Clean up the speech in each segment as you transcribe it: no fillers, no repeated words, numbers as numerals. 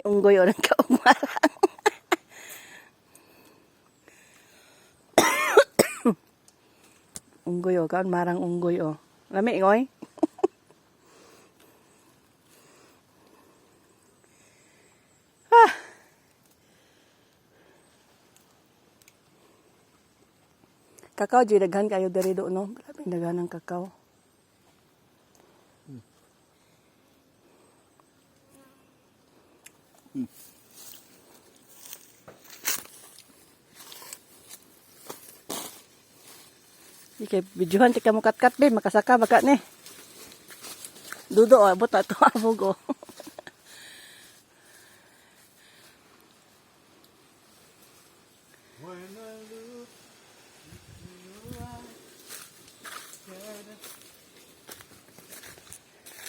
Unggoy o nagkaugmarang. Unggoy o, kaon marang unggoy o. Lami, ngoy? Kakao, di daghan kayo diri do, no? Grabe daghan ng kakao. Ike, videohan tika mo kat-kat, be. Makasaka, baka ni. Dudo, o. Abot ato, abog, o.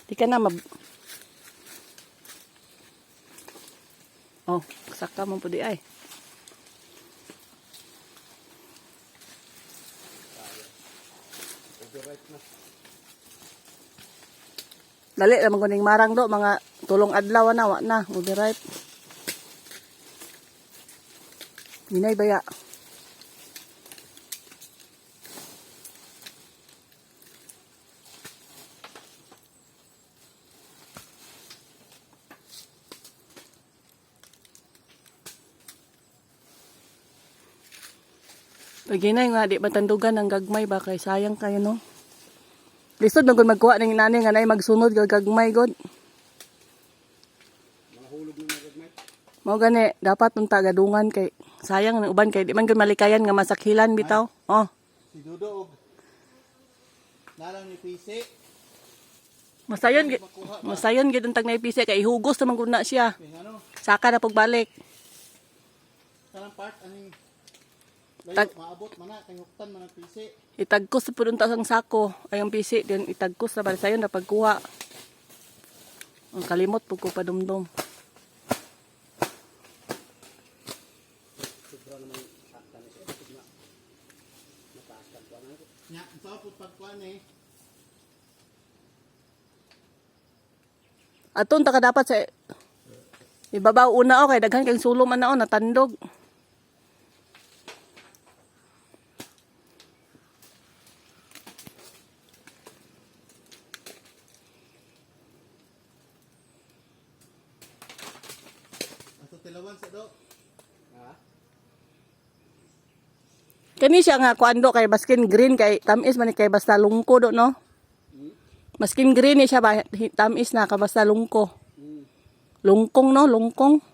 Di ka na oh, saka mo po di ay. Dali naman kuning marang do, mga tulong adlaw na, wa na, overripe. Hinay baya. Paginay nga, di matandugan ang gagmay ba, kay sayang kayo, no? Lisod na kung magkuha ng inani nga na magsunod gagmay, God. Mahulog na gagmay. Mao gani, dapat punta gadungan kay sayang ng uban kay di man gud malikayan nga masakhilan bitaw. Oh. Si Dudo og nalang ni PC. Masayon gid untag na ipisi kay ihugos naman gud na siya. Ano? Saka na pagbalik. Kanang part aning layo maabot man na kay huktan man ang PC. Itagkos sa pudunta sang sako ay ang pisi din itagkos na bali sayon na pagkuha. Ang kalimot pug ko padumdum. Sobra naman sakta ni siya tigna. Mataas kan ko ano. Nya, so pud pagkuan eh. Aton ta ka dapat sa ibabaw una o kay daghan kay sulom ana o natandog. Tilawan sa do. Ha? Kani siya nga kuando kay baskin green kay tamis man kay basta lungko do no. Maskin green ni siya ba tamis na ka basta lungko. Lungkong no, lungkong.